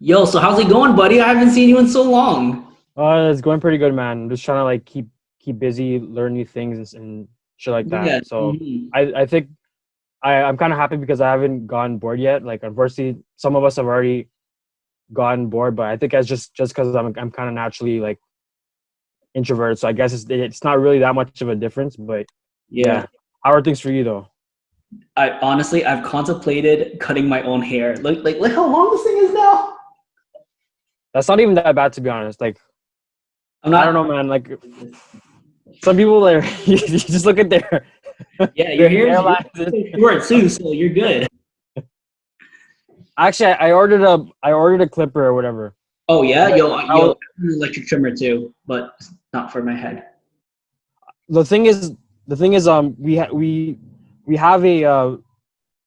Yo, so how's it going, buddy? I haven't seen you in so long. It's going pretty good, man. I'm just trying to like keep busy, learn new things and shit like that. Yeah. So I think I'm kind of happy because I haven't gotten bored yet. Like unfortunately, some of us have already gotten bored, but I think that's just because I'm kind of naturally like introverted. So I guess it's not really that much of a difference. But Yeah. yeah, how are things for you though? I've contemplated cutting my own hair. Look how long this thing is now. That's not even that bad to be honest. Like I'm I don't know, not. man. Like some people are you just look at their Yeah, your their hair's hairlines. so short too, so you're good. Actually, I ordered a clipper or whatever. Oh yeah, But yo, I have an electric trimmer too, but not for my head. the thing is, we have a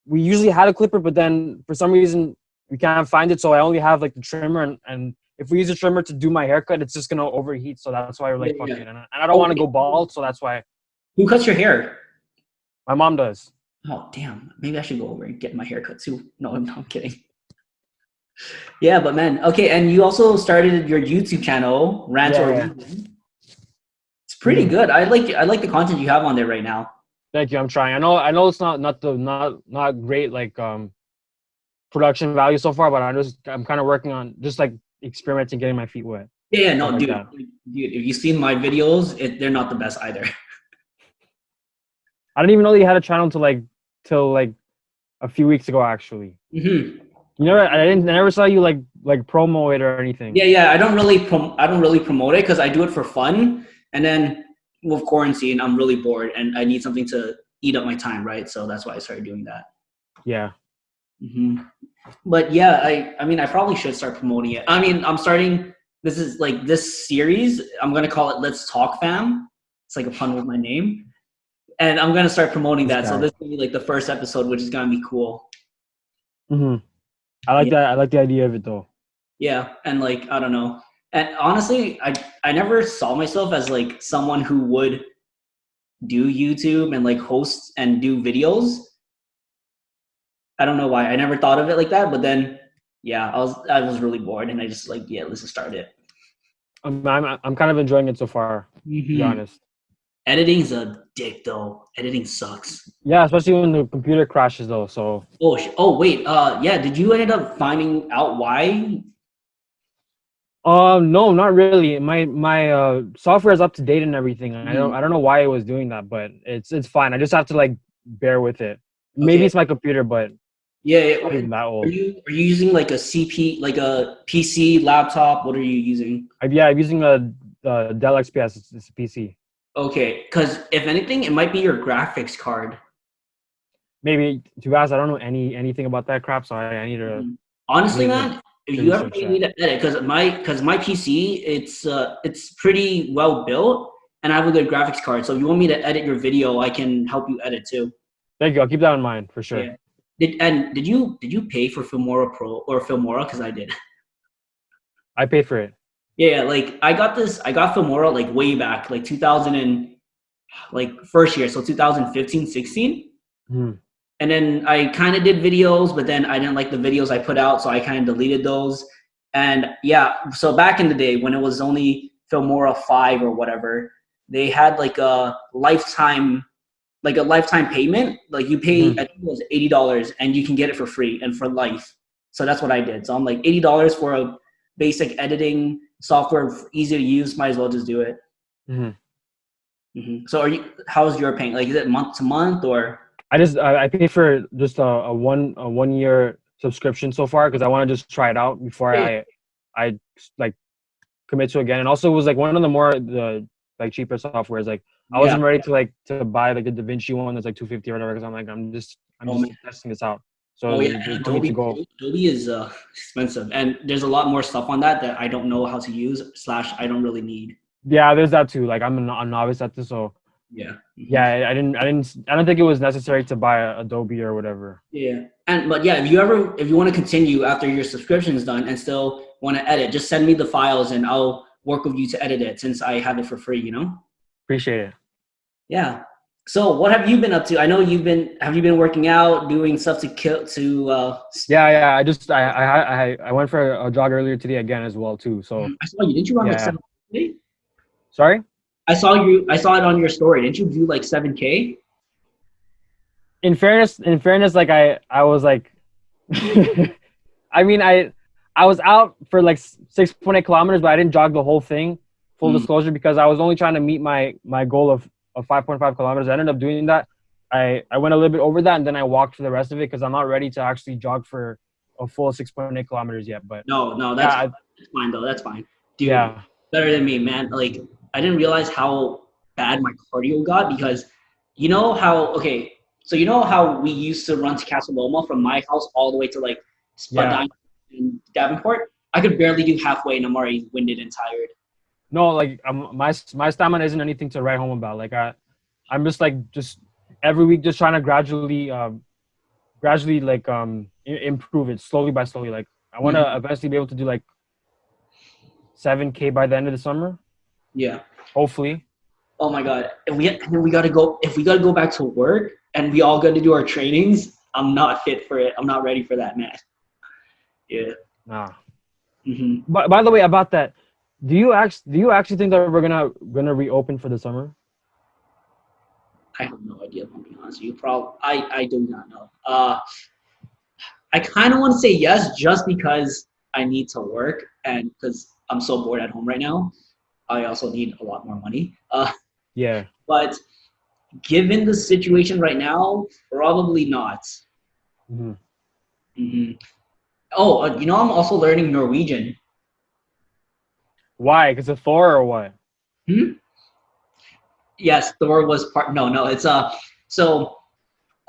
we usually had a clipper, but then for some reason we can't find it. So I only have like the trimmer, and if we use a trimmer to do my haircut, it's just gonna overheat. So that's why we're Yeah, like, fuck yeah. it. And I don't Oh, want to go bald, so that's why who cuts your hair? my mom does. Oh damn, maybe I should go over and get my haircut too. No, I'm kidding. Yeah, but man, okay, and you also started your YouTube channel, Rant Yeah, or yeah. Reason. It's pretty good. I like the content you have on there right now. Thank you. I'm trying. I know it's not great like production value so far, but I'm kind of working on just like experimenting, getting my feet wet, Yeah, yeah, stuff no, like dude, that. if you've seen my videos, they're not the best either. I didn't even know that you had a channel till like a few weeks ago actually. Hmm. You know, I never saw you like promo it or anything. Yeah, yeah. I don't really promote it because I do it for fun, and then with quarantine, I'm really bored and I need something to eat up my time, right? So that's why I started doing that. Yeah. Hmm. But yeah, I mean, I probably should start promoting it. I mean, I'm starting. This is like this series. I'm gonna call it "Let's Talk Fam." It's like a pun with my name, and I'm gonna start promoting This that. So guy. this will be like the first episode, which is gonna be cool. Hmm. I like Yeah, that. I like the idea of it though. yeah, and like I don't know, and honestly, I never saw myself as like someone who would do YouTube and like host and do videos. I don't know why. I never thought of it like that, but then yeah, I was really bored and I just like yeah, let's just start it. I'm kind of enjoying it so far, to be Hmm. honest. Editing's a dick though. Editing sucks. Yeah, especially when the computer crashes though. So Oh wait, yeah, did you end up finding out why? no, not really. My software is up to date and everything. And Mhm. I don't know why it was doing that, but it's fine. I just have to like bear with it. Maybe Okay. it's my computer, but Yeah, it's not even that old. are you using like a CP like a PC laptop? What are you using? I'm using a Dell XPS. It's a PC. Okay, because if anything, it might be your graphics card. Maybe to be honest, I don't know anything about that crap, so I need to Mhm. Honestly, need to man, if you ever research need that. to edit, because my PC, it's pretty well built, and I have a good graphics card. So if you want me to edit your video, I can help you edit too. Thank you. I'll keep that in mind for sure. Yeah. Did you pay for Filmora Pro or Filmora? Because I did. I paid for it. Yeah, like I got Filmora like way back, like 2000 and like first year, so 2015, 16. Hmm. And then I kind of did videos, but then I didn't like the videos I put out, so I kind of deleted those. And yeah, so back in the day when it was only Filmora 5 or whatever, they had like a lifetime payment. Like you pay, Hmm. I think it was $80 and you can get it for free and for life. So that's what I did. So I'm like $80 for a basic editing software, easy to use, might as well just do it. Hmm. So how's your paying? Like is it month to month or? I paid for just a 1 year subscription so far because I want to just try it out before Yeah. I like commit to again. And also it was like one of the like cheaper softwares. Like I Yeah. wasn't ready to buy like a DaVinci one that's like 250 or whatever because I'm Oh just man. testing this out. So Oh yeah, there's and no need to go. Adobe is expensive, and there's a lot more stuff on that that I don't know how to use slash I don't really need. Yeah, there's that too. Like a novice at this, so Yeah. yeah, I don't think it was necessary to buy Adobe or whatever. Yeah. But yeah, if you want to continue after your subscription is done and still want to edit, just send me the files and I'll work with you to edit it since I have it for free. Appreciate it. Yeah. So what have you been up to? I know have you been working out, doing stuff to kill to Yeah. I just I went for a jog earlier today again as well too. So I saw you. Didn't you run like yeah. 7K? Sorry. I saw it on your story. Didn't you do like 7K? In fairness, like I was like, I mean I was out for like 6.8 kilometers, but I didn't jog the whole thing. Full Mm. disclosure, because I was only trying to meet my goal of 5.5 kilometers. I ended up doing that. I went a little bit over that, and then I walked for the rest of it because I'm not ready to actually jog for a full 6.8 kilometers yet. But No, no, yeah, that's fine though. That's fine, dude. yeah, Better than me, man. Like I didn't realize how bad my cardio got because you know how okay. So you know how we used to run to Casa Loma from my house all the way to like yeah. Spadina and Davenport. I could barely do halfway, and I'm already winded and tired. No, like my stamina isn't anything to write home about. Like I'm just like just every week just trying to gradually like improve it slowly by slowly. Like I want to Mhm. eventually be able to do like 7K by the end of the summer, Yeah. hopefully. Oh my god. If we gotta go back to work and we all got to do our trainings, I'm not fit for it. I'm not ready for that, man. Yeah. Nah. Hmm. But by the way, about that, do you actually think that we're gonna reopen for the summer? I have no idea. If I'm being honest with you, probably I do not know. I kind of want to say yes, just because I need to work and because I'm so bored at home right now. I also need a lot more money. Yeah. But given the situation right now, probably not. Hmm. Hmm. Oh, you know, I'm also learning Norwegian. Why? Because of Thor or what? Hmm? Yes, Thor was part. No, no, it's so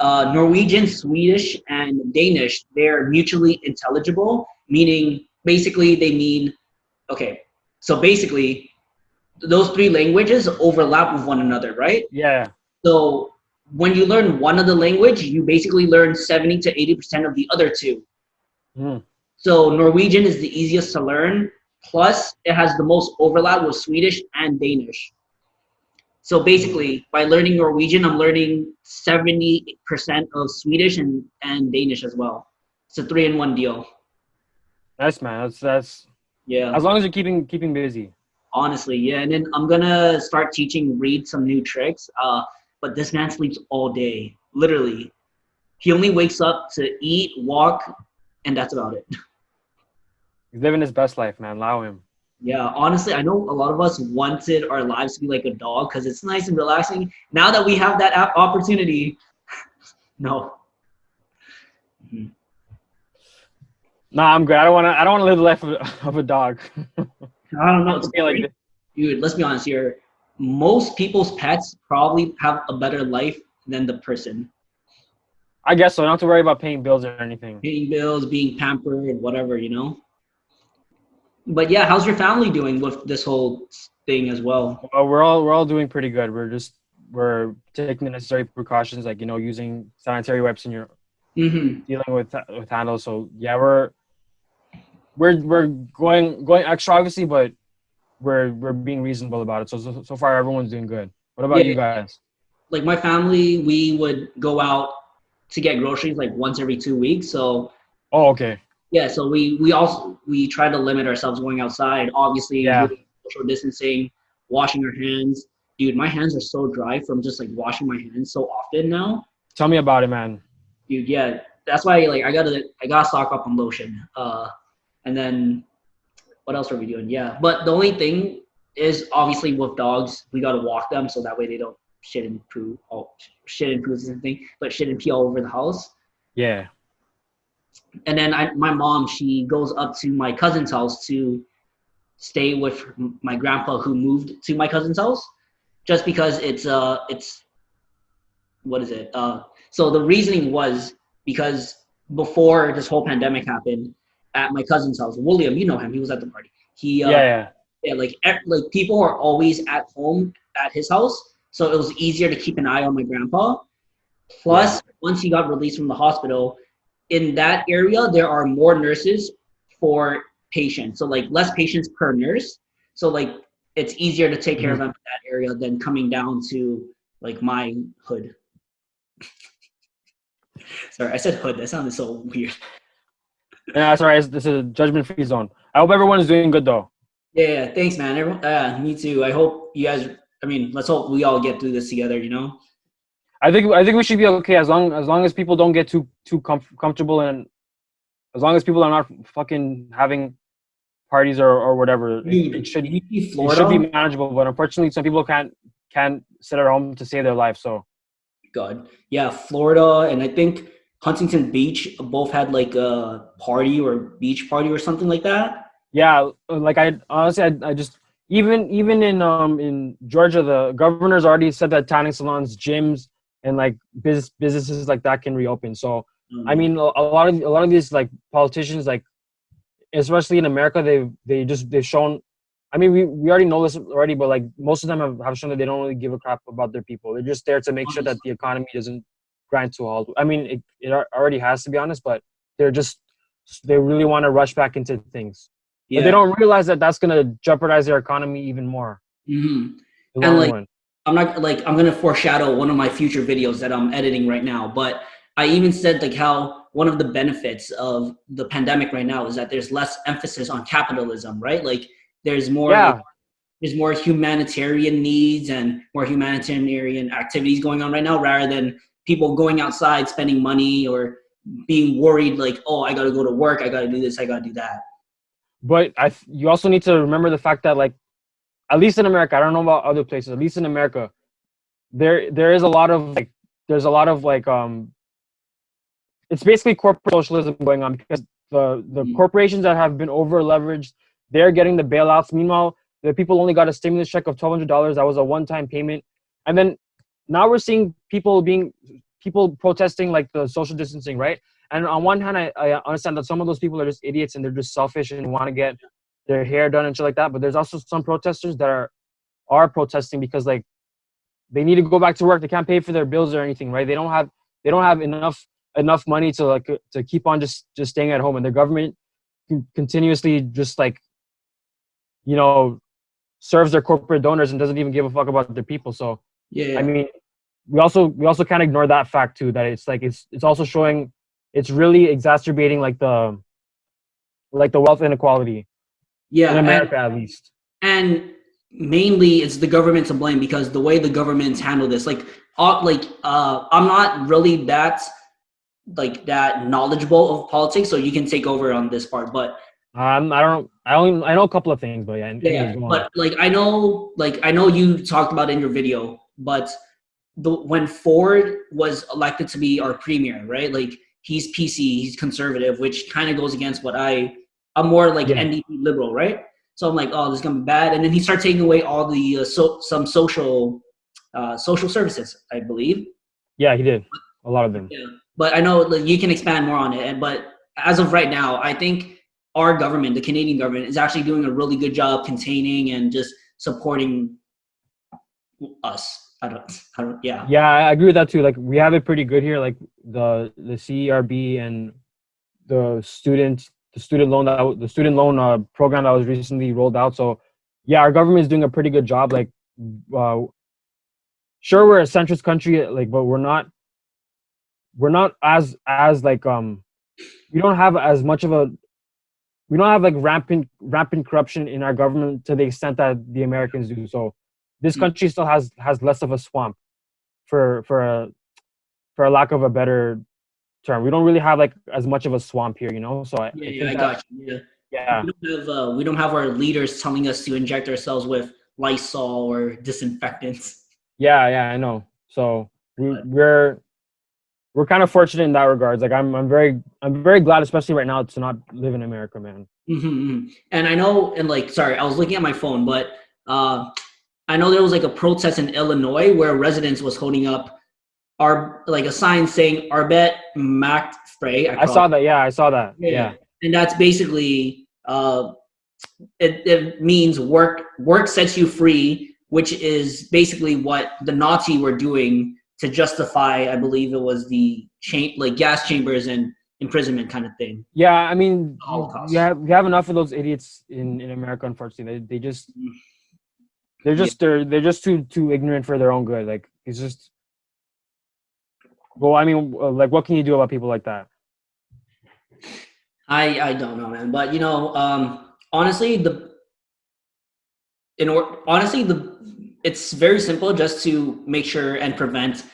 Norwegian, Swedish, and Danish, they're mutually intelligible, meaning basically they mean, okay, so basically those three languages overlap with one another, right? Yeah. So when you learn one of the language, you basically learn 70 to 80% of the other two. Mm. So Norwegian is the easiest to learn, plus it has the most overlap with Swedish and Danish. So Mm. basically, by learning Norwegian, I'm learning 70% of Swedish and Danish as well. It's a three-in-one deal. Nice, man. That's Yeah, as long as you're keeping busy. honestly, yeah. And then I'm gonna start teaching Reed some new tricks. But this man sleeps all day, literally. He only wakes up to eat, walk, and that's about it. He's living his best life, man. Allow him. Yeah, honestly, I know a lot of us wanted our lives to be like a dog because it's nice and relaxing. Now that we have that opportunity, no. Mhm. Nah, I'm good. I don't wanna live the life of a dog. I don't know. I'm It's okay like crazy. this. Dude, let's be honest here. Most people's pets probably have a better life than the person. I guess so. I don't have to worry about paying bills or anything. Paying bills, being pampered, whatever, you know? But yeah, how's your family doing with this whole thing as well? We're all doing pretty good. We're taking the necessary precautions, like using sanitary wipes in your Mm-hmm. dealing with handles. So yeah, we're going extra obviously, but we're being reasonable about it. So far everyone's doing good. What about Yeah, you guys? like my family, we would go out to get groceries like once every 2 weeks. So Oh, okay. yeah, so we try to limit ourselves going outside. Obviously, Yeah. doing social distancing, washing our hands. Dude, my hands are so dry from just like washing my hands so often now. Tell me about it, man. Dude, yeah, that's why like I gotta stock up on lotion. And then what else are we doing? Yeah, but the only thing is obviously with dogs, we gotta walk them so that way they don't shit and poo. Oh, shit and poo is the thing, but shit and pee all over the house. Yeah. And then my mom, she goes up to my cousin's house to stay with my grandpa who moved to my cousin's house, just because it's what is it? So the reasoning was because before this whole pandemic happened, at my cousin's house, William, you know him, he was at the party. He Yeah, yeah. yeah, like people are always at home at his house, so it was easier to keep an eye on my grandpa. Yeah. Plus, once he got released from the hospital, in that area there are more nurses for patients, so like less patients per nurse. So like it's easier to take care of Mhm. them in that area than coming down to like my hood. Sorry, I said hood. That sounded so weird. Yeah, sorry, this is a judgment-free zone. I hope everyone is doing good though. Yeah, thanks, man. Everyone, me too. I hope you guys. I mean, let's hope we all get through this together. You know. I think we should be okay as long as people don't get too comfortable, and as long as people are not fucking having parties or whatever. Dude, It should you see it should be Florida? manageable. But unfortunately, some people can't sit at home to save their life. So God, yeah, Florida, and I think Huntington Beach both had like a party or beach party or something like that. yeah, like I honestly, I just even in Georgia, the governor's already said that tanning salons, gyms, and like businesses like that can reopen. So I Um, mean, a lot of these like politicians, like especially in America, they've shown. I mean, we already know this already, but like most of them have shown that they don't really give a crap about their people. They're just there to make sure that honestly, the economy doesn't grind to a halt. I mean, it already has, to be honest, but they're just they really want to rush back into things, but they yeah. don't realize that that's gonna jeopardize their economy even more hmm in the And long like, run. I'm not like I'm gonna foreshadow one of my future videos that I'm editing right now, but I even said like how one of the benefits of the pandemic right now is that there's less emphasis on capitalism, right? Like there's more like Yeah, there's more humanitarian needs and more humanitarian activities going on right now rather than people going outside spending money or being worried like, oh, I got to go to work, I got to do this, I got to do that. but you also need to remember the fact that like at least in America, I don't know about other places. At least in America, there is a lot of like there's a lot of like it's basically corporate socialism going on because the Mm. corporations that have been over leveraged, they're getting the bailouts. Meanwhile, the people only got a stimulus check of $1,200. That was a one-time payment, and then now we're seeing people protesting like the social distancing, right? And on one hand, I understand that some of those people are just idiots and they're just selfish and want to get their hair done and shit like that. But there's also some protesters that are protesting because like they need to go back to work. They can't pay for their bills or anything, right? They don't have enough money to like to keep on just staying at home, and the government continuously just like you know serves their corporate donors and doesn't even give a fuck about their people. So I Yeah. mean, we also can't ignore that fact too, that it's like it's also showing it's really exacerbating like the wealth inequality in Yeah. America at least. And mainly it's the government to blame because the way the governments handle this, I'm not really that knowledgeable of politics, so you can take over on this part. But I know a couple of things, but yeah. Anyways, yeah, go on. but like I know you talked about it in your video, but when Ford was elected to be our premier, right? Like he's PC, he's conservative, which kind of goes against what I'm more like Yeah, NDP liberal, right? So I'm like, oh, this is gonna be bad. And then he started taking away all the some social services, I believe. yeah, he did a lot of them. Yeah, but I know like, you can expand more on it. But as of right now, I think our government, the Canadian government, is actually doing a really good job containing and just supporting us. Yeah. Yeah, I agree with that too. Like we have it pretty good here. Like the CERB and the student loan program that was recently rolled out. So yeah, our government is doing a pretty good job. Like uh, sure we're a centrist country, like, but we're not as like we don't have as much of a we don't have like rampant corruption in our government to the extent that the Americans do. So this Mm. country still has less of a swamp for a lack of a better term. We don't really have like as much of a swamp here, you know. So Yeah, I yeah, think I that got you. Yeah. yeah, We don't have our leaders telling us to inject ourselves with Lysol or disinfectants. yeah, I know. So we're kind of fortunate in that regards. Like I'm very glad, especially right now, to not live in America, man. And I know, and like, sorry, I was looking at my phone, but I know there was like a protest in Illinois where residents was holding up our like a sign saying "Arbet Macht Frei." I I probably saw that. Yeah, I saw that. yeah, Yeah, and that's basically it means work sets you free, which is basically what the Nazi were doing to justify, I believe it was the like gas chambers and imprisonment kind of thing. yeah. I mean, The you Holocaust. have enough of those idiots in America. Unfortunately, they just Yeah, they're just too ignorant for their own good. Like He's just. Well, I mean, like, what can you do about people like that? I don't know, man. But honestly, it's very simple just to make sure and prevent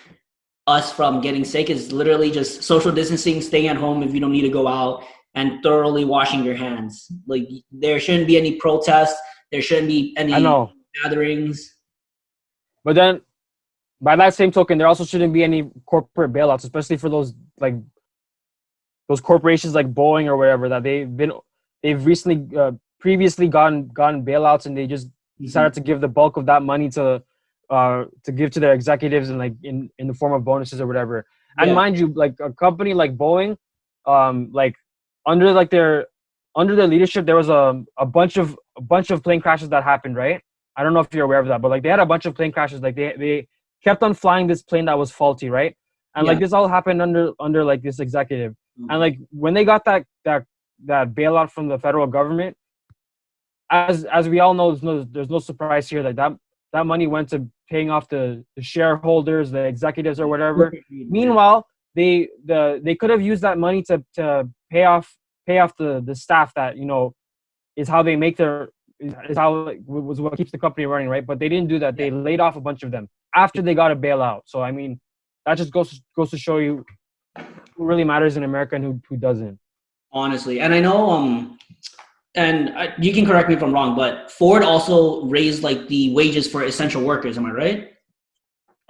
us from getting sick is literally just social distancing, staying at home if you don't need to go out, and thoroughly washing your hands. Like there shouldn't be any protests. There shouldn't be I any know, gatherings. but then by that same token, there also shouldn't be any corporate bailouts, especially for like those corporations like Boeing or whatever that they've recently previously gotten bailouts, and they just decided to give the bulk of that money to give to their executives and like in the form of bonuses or whatever. And Yeah. mind you, like a company like Boeing, like under like under their leadership, there was a bunch of plane crashes that happened, right? I don't know if you're aware of that, but like they had a bunch of plane crashes. Like they kept on flying this plane that was faulty, right? And Yeah. like this all happened under like this executive. And like when they got that bailout from the federal government, as we all know, there's no surprise here. Like that money went to paying off the shareholders, the executives, or whatever. Meanwhile, they could have used that money to pay off the staff that is how they make their is how like, was what keeps the company running, right? But they didn't do that. They laid off a bunch of them after they got a bailout. So I mean, that just goes to show you who really matters in America and who doesn't. Honestly, and I know you can correct me if I'm wrong, but Ford also raised like the wages for essential workers. Am I right?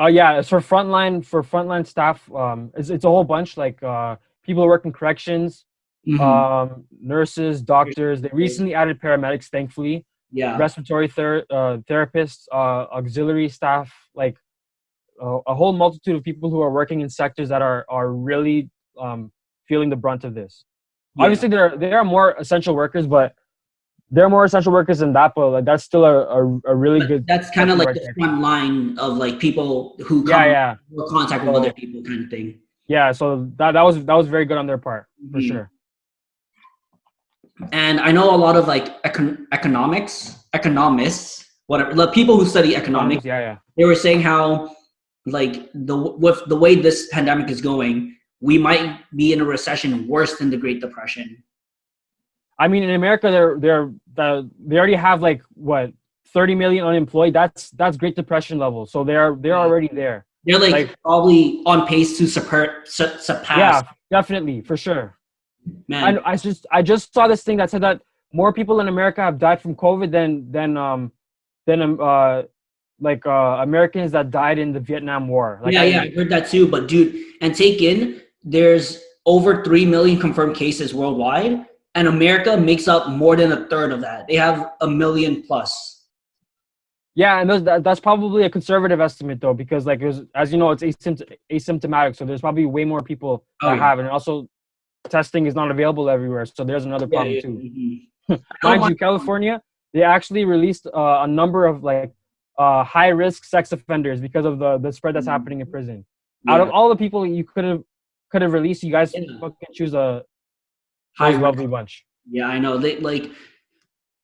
Yeah, it's for frontline staff. It's a whole bunch like people who work in corrections, Mm-hmm. nurses, doctors. They recently added paramedics, thankfully, Yeah. respiratory therapists, auxiliary staff, like a whole multitude of people who are working in sectors that are really feeling the brunt of this. Yeah. Obviously, there are more essential workers, but there are more essential workers than that. But like that's still a really But good that's kind step of in the like right the direction. front line of like people who Yeah, come yeah. in contact with other So people, kind of thing. yeah, so that was very good on their part for Mhm. sure. And I know a lot of like economists, whatever, the people who study economics, Economists, yeah, yeah. they were saying how like with the way this pandemic is going, we might be in a recession worse than the Great Depression. I mean, in America, they already have like what 30 million unemployed. That's Great Depression level. So they're Yeah. already there. They're like Like probably on pace to surpass. yeah, definitely for sure. And Man, I just saw this thing that said that more people in America have died from COVID than Americans that died in the Vietnam War. Like yeah, I heard that too. But dude, and take in, there's over 3 million confirmed cases worldwide, and America makes up more than a third of that. They have a million plus. yeah, and that's probably a conservative estimate though, because like as you know, it's asymptomatic. So there's probably way more people Oh that yeah, have, and also testing is not available everywhere. So there's another yeah, problem yeah. too. I know Mind you, California, they actually released a number of like high risk sex offenders because of the spread that's happening in prison. Out of yeah, all the people you could have released, you guys yeah. fucking choose a High those risk. lovely bunch. Yeah, I know. They like,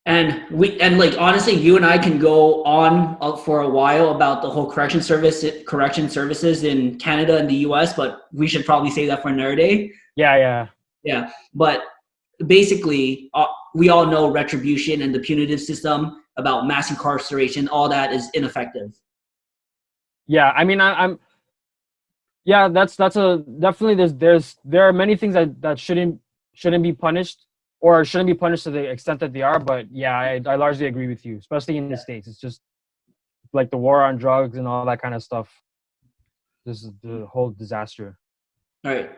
and like honestly, you and I can go on for a while about the whole correction services in Canada and the U.S., but we should probably save that for another day. Yeah, yeah, Yeah, but basically, we all know retribution and the punitive system about mass incarceration. All that is ineffective. yeah. I mean, I'm yeah. That's a definitely there are many things that shouldn't be punished or shouldn't be punished to the extent that they are. But yeah, I largely agree with you, especially in the States. It's just like the war on drugs and all that kind of stuff. This is the whole disaster. All right.